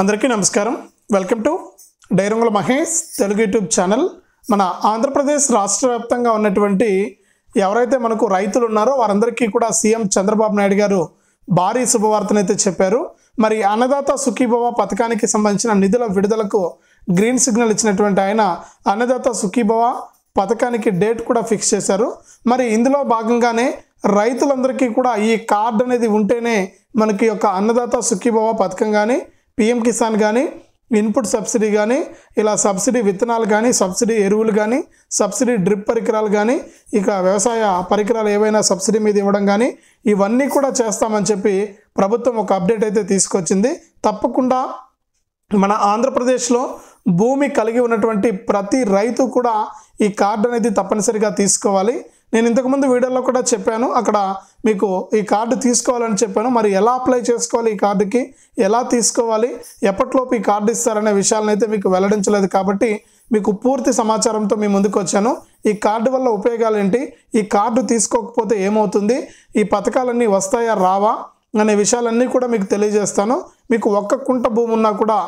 అందరికీ నమస్కారం. Welcome to డైరంగుల Mahesh Telugu YouTube channel. మన ఆంధ్రప్రదేశ్ రాష్ట్ర వ్యాప్తంగా ఉన్నటువంటి ఎవరైతే మనకు రైతులు ఉన్నారో వారందరికీ కూడా సీఎం చంద్రబాబు నాయుడు గారు భారీ శుభవార్తనైతే చెప్పారు. మరి అన్నదాత సుఖీభవ పథకానికి సంబంధించిన నిధుల విడుదలకు గ్రీన్ సిగ్నల్ ఇచ్చినటువంటి ఆయన అన్నదాత సుఖీభవ పథకానికి డేట్ కూడా ఫిక్స్ చేశారు. మరి ఇందులో భాగంగానే రైతులందరికీ కూడా ఈ కార్డు అనేది ఉంటేనే మనకి యొక్క అన్నదాత సుఖీభవ పథకం కానీ, పిఎం కిసాన్ కానీ, ఇన్పుట్ సబ్సిడీ కానీ, ఇలా సబ్సిడీ విత్తనాలు కానీ, సబ్సిడీ ఎరువులు కానీ, సబ్సిడీ డ్రిప్ పరికరాలు కానీ, ఇక వ్యవసాయ పరికరాలు ఏవైనా సబ్సిడీ మీద ఇవ్వడం కానీ ఇవన్నీ కూడా చేస్తామని చెప్పి ప్రభుత్వం ఒక అప్డేట్ అయితే తీసుకొచ్చింది. తప్పకుండా మన ఆంధ్రప్రదేశ్లో భూమి కలిగి ఉన్నటువంటి ప్రతి రైతు కూడా ఈ కార్డు అనేది తప్పనిసరిగా తీసుకోవాలి. నేను ఇంతకుముందు వీడియోలో కూడా చెప్పాను, అక్కడ మీకు ఈ కార్డు తీసుకోవాలని చెప్పాను. మరి ఎలా అప్లై చేసుకోవాలి, ఈ కార్డుకి ఎలా తీసుకోవాలి, ఎప్పటిలోపు ఈ కార్డు ఇస్తారనే విషయాలను అయితే మీకు వెల్లడించలేదు. కాబట్టి మీకు పూర్తి సమాచారంతో మీ ముందుకు వచ్చాను. ఈ కార్డు వల్ల ఉపయోగాలు ఏంటి, ఈ కార్డు తీసుకోకపోతే ఏమవుతుంది, ఈ పథకాలన్నీ వస్తాయా రావా అనే విషయాలన్నీ కూడా మీకు తెలియజేస్తాను. మీకు ఒక్క కుంట భూమి ఉన్నా కూడా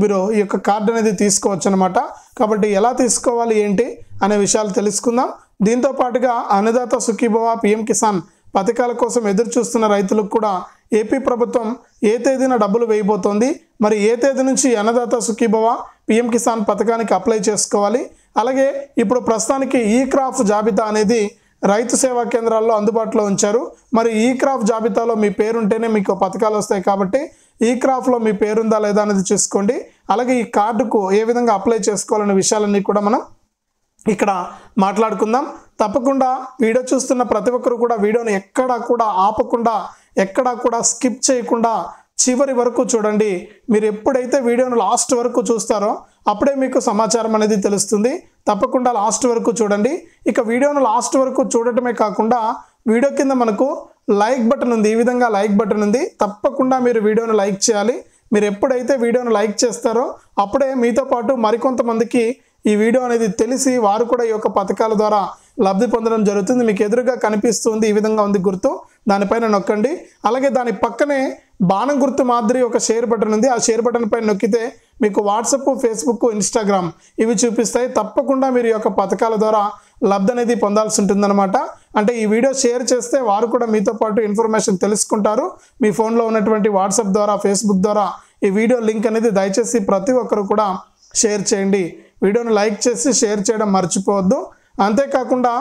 మీరు ఈ యొక్క కార్డు అనేది తీసుకోవచ్చు అనమాట. కాబట్టి ఎలా తీసుకోవాలి ఏంటి అనే విషయాలు తెలుసుకుందాం. దీంతో పాటుగా అన్నదాత సుఖీభవ, పిఎం కిసాన్ పథకాల కోసం ఎదురు చూస్తున్న రైతులకు కూడా ఏపీ ప్రభుత్వం ఏ తేదీన డబ్బులు వేయబోతోంది, మరి ఏ తేదీ నుంచి అన్నదాత సుఖీభవ, పిఎం కిసాన్ పథకానికి అప్లై చేసుకోవాలి. అలాగే ఇప్పుడు ప్రస్తుతానికి ఈ క్రాప్ జాబితా అనేది రైతు సేవా కేంద్రాల్లో అందుబాటులో ఉంచారు. మరి ఈ క్రాప్ జాబితాలో మీ పేరుంటేనే మీకు పథకాలు వస్తాయి. కాబట్టి ఈ క్రాప్లో మీ పేరుందా లేదా అనేది చూసుకోండి. అలాగే ఈ కార్డుకు ఏ విధంగా అప్లై చేసుకోవాలనే విషయాలన్నీ కూడా మనం ఇక్కడ మాట్లాడుకుందాం. తప్పకుండా వీడియో చూస్తున్న ప్రతి ఒక్కరు కూడా వీడియోని ఎక్కడా కూడా ఆపకుండా, ఎక్కడా కూడా స్కిప్ చేయకుండా చివరి వరకు చూడండి. మీరు ఎప్పుడైతే వీడియోను లాస్ట్ వరకు చూస్తారో అప్పుడే మీకు సమాచారం అనేది తెలుస్తుంది. తప్పకుండా లాస్ట్ వరకు చూడండి. ఇక వీడియోను లాస్ట్ వరకు చూడటమే కాకుండా వీడియో కింద మనకు లైక్ బటన్ ఉంది. ఈ విధంగా లైక్ బటన్ ఉంది. తప్పకుండా మీరు వీడియోను లైక్ చేయాలి. మీరు ఎప్పుడైతే వీడియోను లైక్ చేస్తారో అప్పుడే మీతో పాటు మరికొంతమందికి ఈ వీడియో అనేది తెలిసి వారు కూడా ఈ యొక్క పథకాల ద్వారా లబ్ధి పొందడం జరుగుతుంది. మీకు ఎదురుగా కనిపిస్తుంది, ఈ విధంగా ఉంది గుర్తు, దానిపైన నొక్కండి. అలాగే దాని పక్కనే బాణం గుర్తు మాదిరి ఒక షేర్ బటన్ ఉంది. ఆ షేర్ బటన్ పైన నొక్కితే మీకు వాట్సాప్, ఫేస్బుక్, ఇన్స్టాగ్రామ్ ఇవి చూపిస్తాయి. తప్పకుండా మీరు ఈ యొక్క పథకాల ద్వారా లబ్ధి అనేది పొందాల్సి ఉంటుందన్నమాట. అంటే ఈ వీడియో షేర్ చేస్తే వారు కూడా మీతో పాటు ఇన్ఫర్మేషన్ తెలుసుకుంటారు. మీ ఫోన్లో ఉన్నటువంటి వాట్సాప్ ద్వారా, ఫేస్బుక్ ద్వారా ఈ వీడియో లింక్ అనేది దయచేసి ప్రతి ఒక్కరు కూడా షేర్ చేయండి. వీడియోను లైక్ చేసి షేర్ చేయడం మర్చిపోవద్దు. అంతేకాకుండా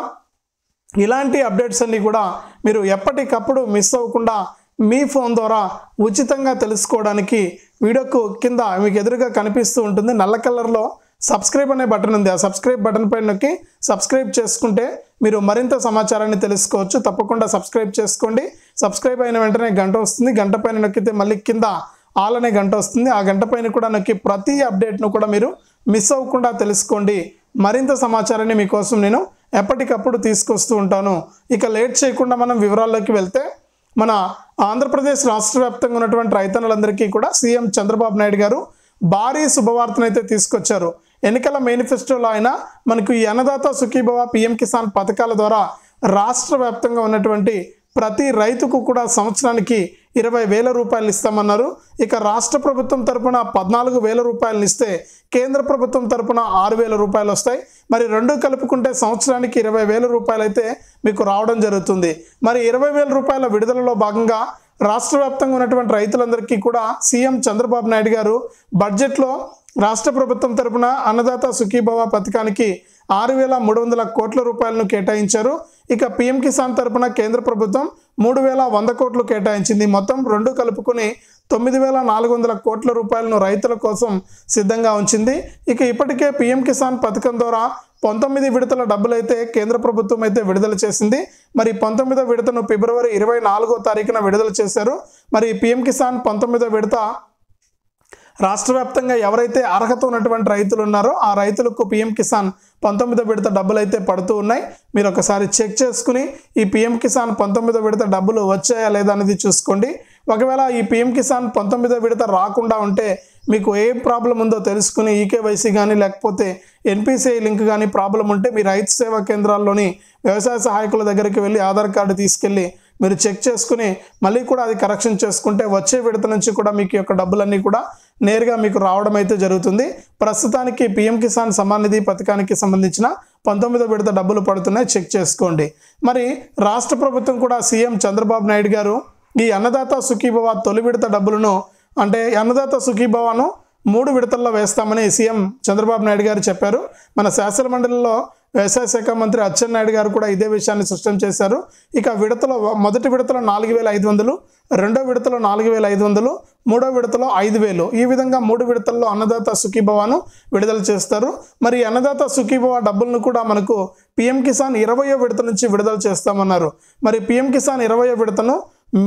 ఇలాంటి అప్డేట్స్ అన్నీ కూడా మీరు ఎప్పటికప్పుడు మిస్ అవ్వకుండా మీ ఫోన్ ద్వారా ఉచితంగా తెలుసుకోవడానికి వీడియోకు కింద మీకు ఎదురుగా కనిపిస్తూ ఉంటుంది నల్ల కలర్లో సబ్స్క్రైబ్ అనే బటన్ ఉంది. ఆ సబ్స్క్రైబ్ బటన్ పైన నొక్కి సబ్స్క్రైబ్ చేసుకుంటే మీరు మరింత సమాచారాన్ని తెలుసుకోవచ్చు. తప్పకుండా సబ్స్క్రైబ్ చేసుకోండి. సబ్స్క్రైబ్ అయిన వెంటనే గంట వస్తుంది. గంట పైన నొక్కితే మళ్ళీ కింద ఆల్ అనే గంట వస్తుంది. ఆ గంట పైన కూడా నొక్కి ప్రతి అప్డేట్ను కూడా మీరు మిస్ అవ్వకుండా తెలుసుకోండి. మరింత సమాచారాన్ని మీకోసం నేను ఎప్పటికప్పుడు తీసుకొస్తూ ఉంటాను. ఇక లేట్ చేయకుండా మనం వివరాల్లోకి వెళ్తే, మన ఆంధ్రప్రదేశ్ రాష్ట్ర వ్యాప్తంగా ఉన్నటువంటి రైతన్నులందరికీ కూడా సీఎం చంద్రబాబు నాయుడు గారు భారీ శుభవార్తనైతే తీసుకొచ్చారు. ఎన్నికల మేనిఫెస్టోలో ఆయన మనకు ఈ అన్నదాత సుఖీభవ, పిఎం కిసాన్ పథకాల ద్వారా రాష్ట్ర వ్యాప్తంగా ఉన్నటువంటి ప్రతి రైతుకు కూడా సంవత్సరానికి 20,000 రూపాయలు ఇస్తామన్నారు. ఇక రాష్ట్ర ప్రభుత్వం తరపున 14,000 రూపాయలను ఇస్తే కేంద్ర ప్రభుత్వం తరపున 6,000 రూపాయలు వస్తాయి. మరి రెండు కలుపుకుంటే సంవత్సరానికి 20,000 రూపాయలు అయితే మీకు రావడం జరుగుతుంది. మరి 20,000 రూపాయల విడుదలలో భాగంగా రాష్ట్ర వ్యాప్తంగా ఉన్నటువంటి రైతులందరికీ కూడా సీఎం చంద్రబాబు నాయుడు గారు బడ్జెట్లో రాష్ట్ర ప్రభుత్వం తరపున అన్నదాత సుఖీభవ పథకానికి 6,300 కోట్ల రూపాయలను కేటాయించారు. ఇక పిఎం కిసాన్ తరపున కేంద్ర ప్రభుత్వం 3,100 కోట్లు కేటాయించింది. మొత్తం రెండు కలుపుకొని 9,400 కోట్ల రూపాయలను రైతుల కోసం సిద్ధంగా ఉంచింది. ఇక ఇప్పటికే పిఎం కిసాన్ పథకం ద్వారా 19 విడతల డబ్బులు అయితే కేంద్ర ప్రభుత్వం అయితే విడుదల చేసింది. మరి 19వ విడతను ఫిబ్రవరి 24వ తారీఖున విడుదల చేశారు. మరి పిఎం కిసాన్ 19వ విడత రాష్ట్ర వ్యాప్తంగా ఎవరైతే అర్హత ఉన్నటువంటి రైతులు ఉన్నారో ఆ రైతులకు పిఎం కిసాన్ 19వ విడత డబ్బులు అయితే పడుతూ ఉన్నాయి. మీరు ఒకసారి చెక్ చేసుకుని ఈ పిఎం కిసాన్ 19వ విడత డబ్బులు వచ్చాయా లేదా అనేది చూసుకోండి. ఒకవేళ ఈ పిఎం కిసాన్ 19వ విడత రాకుండా ఉంటే మీకు ఏ ప్రాబ్లం ఉందో తెలుసుకుని ఈకేవైసీ కానీ లేకపోతే ఎన్పిసిఐ లింక్ కానీ ప్రాబ్లం ఉంటే మీ రైతు సేవా కేంద్రాల్లోని వ్యవసాయ సహాయకుల దగ్గరికి వెళ్ళి ఆధార్ కార్డు తీసుకెళ్ళి మీరు చెక్ చేసుకుని మళ్ళీ కూడా అది కరెక్షన్ చేసుకుంటే వచ్చే విడత నుంచి కూడా మీకు యొక్క డబ్బులన్నీ కూడా నేరుగా మీకు రావడం అయితే జరుగుతుంది. ప్రస్తుతానికి పీఎం కిసాన్ సమ్మాన్ నిధి పథకానికి సంబంధించిన 19వ విడత డబ్బులు పడుతున్నాయి, చెక్ చేసుకోండి. మరి రాష్ట్ర ప్రభుత్వం కూడా సీఎం చంద్రబాబు నాయుడు గారు ఈ అన్నదాత సుఖీభవ తొలి విడత డబ్బులను అంటే అన్నదాత సుఖీభవను 3 విడతల్లో వేస్తామని సీఎం చంద్రబాబు నాయుడు గారు చెప్పారు. మన శాసనమండలిలో వ్యవసాయ శాఖ మంత్రి అచ్చెన్నాయుడు గారు కూడా ఇదే విషయాన్ని స్పష్టం చేశారు. ఇక విడతలో మొదటి విడతలో 4,500, రెండో విడతలో 4,500, మూడో విడతలో 5,000, ఈ విధంగా 3 విడతల్లో అన్నదాత సుఖీభవను విడుదల చేస్తారు. మరి అన్నదాత సుఖీభవ డబ్బులను కూడా మనకు పీఎం కిసాన్ 20వ విడత నుంచి విడుదల చేస్తామన్నారు. మరి పీఎం కిసాన్ 20వ విడతను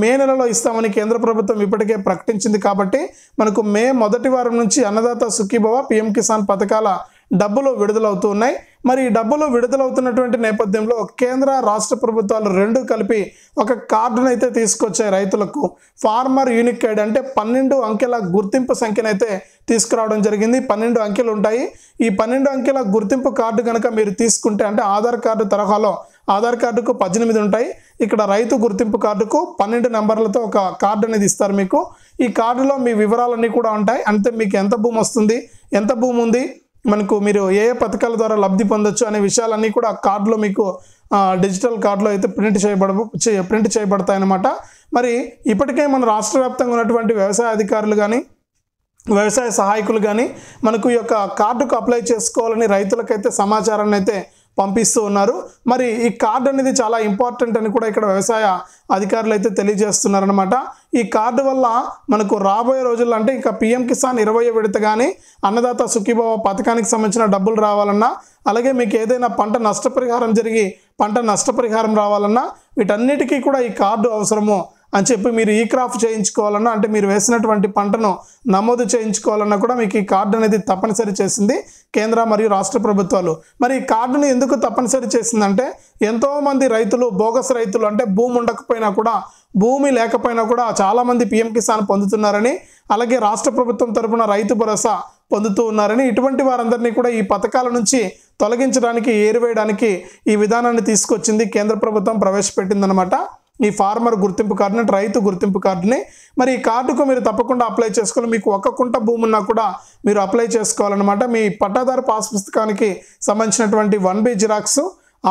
మే నెలలో ఇస్తామని కేంద్ర ప్రభుత్వం ఇప్పటికే ప్రకటించింది. కాబట్టి మనకు మే మొదటి వారం నుంచి అన్నదాత సుఖీభవ పీఎం కిసాన్ పథకాల డబ్బులు విడుదలవుతూ ఉన్నాయి. మరి ఈ డబ్బులు విడుదలవుతున్నటువంటి నేపథ్యంలో కేంద్ర రాష్ట్ర ప్రభుత్వాలు రెండు కలిపి ఒక కార్డును అయితే తీసుకొచ్చాయి రైతులకు. ఫార్మర్ యూనిక్ ఐడి అంటే 12 అంకెల గుర్తింపు సంఖ్యనైతే తీసుకురావడం జరిగింది. 12 అంకెలు ఉంటాయి. ఈ 12 అంకెల గుర్తింపు కార్డు కనుక మీరు తీసుకుంటే అంటే ఆధార్ కార్డు తరహాలో ఆధార్ కార్డుకు 18 ఉంటాయి. ఇక్కడ రైతు గుర్తింపు కార్డుకు 12 నెంబర్లతో ఒక కార్డు అనేది ఇస్తారు మీకు. ఈ కార్డులో మీ వివరాలన్నీ కూడా ఉంటాయి. అంటే మీకు ఎంత భూమి వస్తుంది, ఎంత భూమి ఉంది, మనకు మీరు ఏ ఏ పథకాల ద్వారా లబ్ధి పొందొచ్చు అనే విషయాలన్నీ కూడా ఆ కార్డులో మీకు డిజిటల్ కార్డులో అయితే ప్రింట్ చేయబడతాయి అన్నమాట. మరి ఇప్పటికే మన రాష్ట్ర వ్యాప్తంగా ఉన్నటువంటి వ్యవసాయ అధికారులు కానీ వ్యవసాయ సహాయకులు కానీ మనకు ఈ యొక్క కార్డుకు అప్లై చేసుకోవాలని రైతులకైతే సమాచారాన్ని అయితే పంపిస్తూ ఉన్నారు. మరి ఈ కార్డు అనేది చాలా ఇంపార్టెంట్ అని కూడా ఇక్కడ వ్యవసాయ అధికారులు అయితే తెలియజేస్తున్నారనమాట. ఈ కార్డు వల్ల మనకు రాబోయే రోజుల్లో అంటే ఇంకా పీఎం కిసాన్ 20వ విడత కానీ అన్నదాత సుఖీభవ పథకానికి సంబంధించిన డబ్బులు రావాలన్నా, అలాగే మీకు ఏదైనా పంట నష్టపరిహారం జరిగి పంట నష్టపరిహారం రావాలన్నా వీటన్నిటికీ కూడా ఈ కార్డు అవసరము అని చెప్పి మీరు ఈ క్రాప్ చేయించుకోవాలన్నా అంటే మీరు వేసినటువంటి పంటను నమోదు చేయించుకోవాలన్నా కూడా మీకు ఈ కార్డు అనేది తప్పనిసరి చేసింది కేంద్ర మరియు రాష్ట్ర ప్రభుత్వాలు. మరి ఈ కార్డుని ఎందుకు తప్పనిసరి చేసిందంటే ఎంతోమంది రైతులు బోగస్ రైతులు అంటే భూమి ఉండకపోయినా కూడా భూమి లేకపోయినా కూడా చాలామంది పీఎం కిసాన్ పొందుతున్నారని, అలాగే రాష్ట్ర ప్రభుత్వం తరపున రైతు భరోసా పొందుతూ ఉన్నారని, ఇటువంటి వారందరినీ కూడా ఈ పథకాల నుంచి తొలగించడానికి ఏరివేయడానికి ఈ విధానాన్ని తీసుకొచ్చింది కేంద్ర ప్రభుత్వం ప్రవేశపెట్టిందనమాట. ఈ ఫార్మర్ గుర్తింపు కార్డుని రైతు గుర్తింపు కార్డుని. మరి ఈ కార్డుకు మీరు తప్పకుండా అప్లై చేసుకోవాలి. మీకు 1 కుంట భూమి ఉన్నా కూడా మీరు అప్లై చేసుకోవాలన్నమాట. మీ పట్టాదారు పాస్ పుస్తకానికి సంబంధించినటువంటి 1B xerox,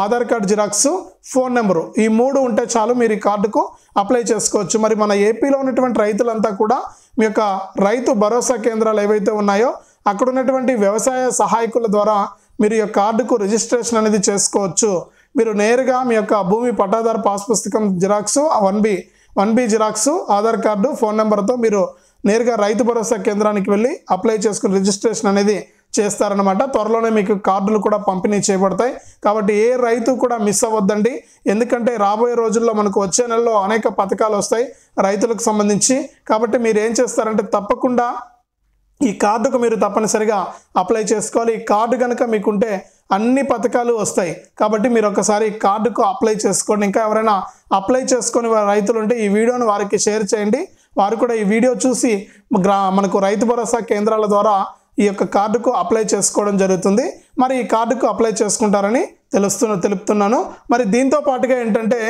Aadhaar card xerox, phone number ఈ 3 ఉంటే చాలు మీరు ఈ కార్డుకు అప్లై చేసుకోవచ్చు. మరి మన ఏపీలో ఉన్నటువంటి రైతులంతా కూడా మీ యొక్క రైతు భరోసా కేంద్రాలు ఏవైతే ఉన్నాయో అక్కడ ఉన్నటువంటి వ్యవసాయ సహాయకుల ద్వారా మీరు ఈ కార్డుకు రిజిస్ట్రేషన్ అనేది చేసుకోవచ్చు. మీరు నేరుగా మీ యొక్క భూమి పట్టాదారు పాస్ పుస్తకం xerox, 1B xerox, Aadhaar card, phone నెంబర్తో మీరు నేరుగా రైతు భరోసా కేంద్రానికి వెళ్ళి అప్లై చేసుకుని రిజిస్ట్రేషన్ అనేది చేస్తారనమాట. త్వరలోనే మీకు కార్డులు కూడా పంపిణీ చేయబడతాయి. కాబట్టి ఏ రైతు కూడా మిస్ అవ్వద్దండి. ఎందుకంటే రాబోయే రోజుల్లో మనకు వచ్చే నెలలో అనేక పథకాలు వస్తాయి రైతులకు సంబంధించి. కాబట్టి మీరు ఏం చేస్తారంటే తప్పకుండా ఈ కార్డుకు మీరు తప్పనిసరిగా అప్లై చేసుకోవాలి. ఈ కార్డు కనుక మీకుంటే అన్ని పథకాలు వస్తాయి. కాబట్టి మీరు ఒకసారి కార్డుకు అప్లై చేసుకోండి. ఇంకా ఎవరైనా అప్లై చేసుకొని రైతులు ఉంటే ఈ వీడియోను వారికి షేర్ చేయండి. వారు కూడా ఈ వీడియో చూసి మనకు రైతు భరోసా కేంద్రాల ద్వారా ఈ యొక్క కార్డుకు అప్లై చేసుకోవడం జరుగుతుంది. మరి ఈ కార్డుకు అప్లై చేసుకుంటారని తెలుపుతున్నాను. మరి దీంతో పాటుగా ఏంటంటే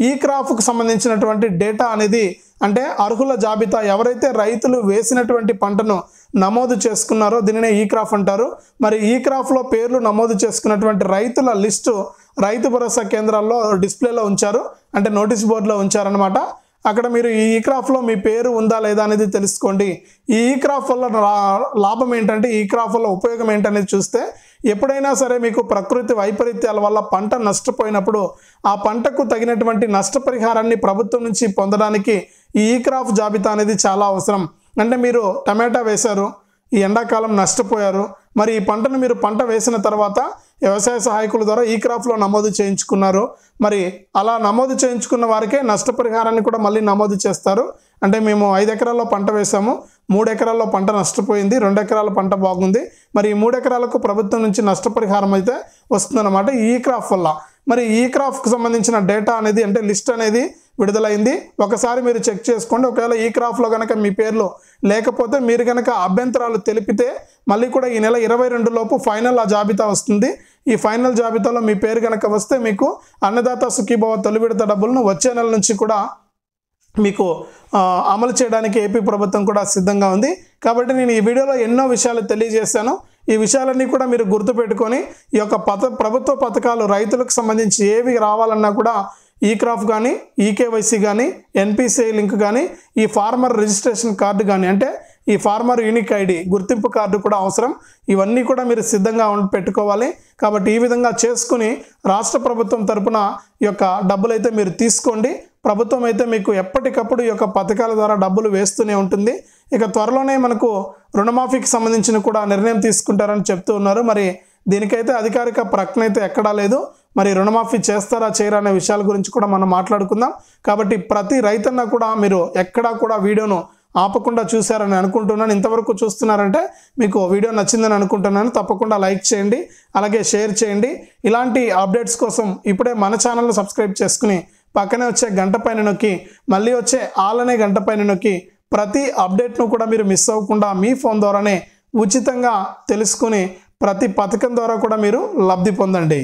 ఈ క్రాప్కు సంబంధించినటువంటి డేటా అనేది అంటే అర్హుల జాబితా ఎవరైతే రైతులు వేసినటువంటి పంటను నమోదు చేసుకున్నారో దీనినే ఈ క్రాప్ అంటారు. మరి ఈ క్రాప్లో పేర్లు నమోదు చేసుకున్నటువంటి రైతుల లిస్టు రైతు భరోసా కేంద్రాల్లో డిస్ప్లేలో ఉంచారు, అంటే నోటీస్ బోర్డులో ఉంచారనమాట. అక్కడ మీరు ఈ క్రాప్లో మీ పేరు ఉందా లేదా అనేది తెలుసుకోండి. ఈ క్రాప్ వల్ల లాభం ఏంటంటే ఈ క్రాప్ వల్ల ఉపయోగం ఏంటనేది చూస్తే ఎప్పుడైనా సరే మీకు ప్రకృతి వైపరీత్యాల వల్ల పంట నష్టపోయినప్పుడు ఆ పంటకు తగినటువంటి నష్టపరిహారాన్ని ప్రభుత్వం నుంచి పొందడానికి ఈ క్రాప్ జాబితా అనేది చాలా అవసరం. అంటే మీరు టమాటా వేశారు, ఈ ఎండాకాలం నష్టపోయారు, మరి ఈ పంటను మీరు పంట వేసిన తర్వాత వ్యవసాయ సహాయకుల ద్వారా ఈ క్రాప్లో నమోదు చేయించుకున్నారు. మరి అలా నమోదు చేయించుకున్న వారికే నష్టపరిహారాన్ని కూడా మళ్ళీ నమోదు చేస్తారు. అంటే మేము 5 ఎకరాల్లో పంట వేసాము, 3 ఎకరాల్లో పంట నష్టపోయింది, 2 ఎకరాల పంట బాగుంది, మరి ఈ 3 ఎకరాలకు ప్రభుత్వం నుంచి నష్టపరిహారం అయితే వస్తుందన్నమాట ఈ క్రాప్ వల్ల. మరి ఈ క్రాప్కు సంబంధించిన డేటా అనేది అంటే లిస్ట్ అనేది విడుదలైంది. ఒకసారి మీరు చెక్ చేసుకోండి. ఒకవేళ ఈ క్రాప్లో కనుక మీ పేర్లు లేకపోతే మీరు కనుక అభ్యంతరాలు తెలిపితే మళ్ళీ కూడా ఈ నెల 22 లోపు ఫైనల్ ఆ జాబితా వస్తుంది. ఈ ఫైనల్ జాబితాలో మీ పేరు కనుక వస్తే మీకు అన్నదాత సుఖీభవ తొలి విడత డబ్బులను వచ్చే నెల నుంచి కూడా మీకు అమలు చేయడానికి ఏపీ ప్రభుత్వం కూడా సిద్ధంగా ఉంది. కాబట్టి నేను ఈ వీడియోలో ఎన్నో విషయాలు తెలియజేశాను. ఈ విషయాలన్నీ కూడా మీరు గుర్తుపెట్టుకొని ఈ యొక్క ప్రభుత్వ పథకాలు రైతులకు సంబంధించి ఏవి రావాలన్నా కూడా ఈ క్రాప్ కానీ, ఈకేవైసీ కానీ, ఎన్పిసిఐ లింక్ కానీ, ఈ ఫార్మర్ రిజిస్ట్రేషన్ కార్డు కానీ, అంటే ఈ ఫార్మర్ యూనిక్ ఐడి గుర్తింపు కార్డు కూడా అవసరం. ఇవన్నీ కూడా మీరు సిద్ధంగా పెట్టుకోవాలి. కాబట్టి ఈ విధంగా చేసుకుని రాష్ట్ర ప్రభుత్వం తరపున ఈ యొక్క డబ్బులు అయితే మీరు తీసుకోండి. ప్రభుత్వం అయితే మీకు ఎప్పటికప్పుడు ఈ యొక్క పథకాల ద్వారా డబ్బులు వేస్తూనే ఉంటుంది. ఇక త్వరలోనే మనకు రుణమాఫీకి సంబంధించిన కూడా నిర్ణయం తీసుకుంటారని చెప్తూ ఉన్నారు. మరి దీనికైతే అధికారిక ప్రకటన అయితే ఎక్కడా లేదు. మరి రుణమాఫీ చేస్తారా చేయరా అనే విషయాల గురించి కూడా మనం మాట్లాడుకుందాం. కాబట్టి ప్రతి రైతన్న కూడా మీరు ఎక్కడా కూడా వీడియోను ఆపకుండా చూశారని అనుకుంటున్నాను. ఇంతవరకు చూస్తున్నారంటే మీకు వీడియో నచ్చిందని అనుకుంటున్నాను. తప్పకుండా లైక్ చేయండి, అలాగే షేర్ చేయండి. ఇలాంటి అప్డేట్స్ కోసం ఇప్పుడే మన ఛానల్ని సబ్స్క్రైబ్ చేసుకుని పక్కనే వచ్చే గంట పైన నొక్కి మళ్ళీ వచ్చే ఆల్ అనే గంట పైన నొక్కి ప్రతి అప్డేట్ను కూడా మీరు మిస్ అవ్వకుండా మీ ఫోన్ ద్వారానే ఉచితంగా తెలుసుకుని ప్రతి పథకం ద్వారా కూడా మీరు లబ్ధి పొందండి.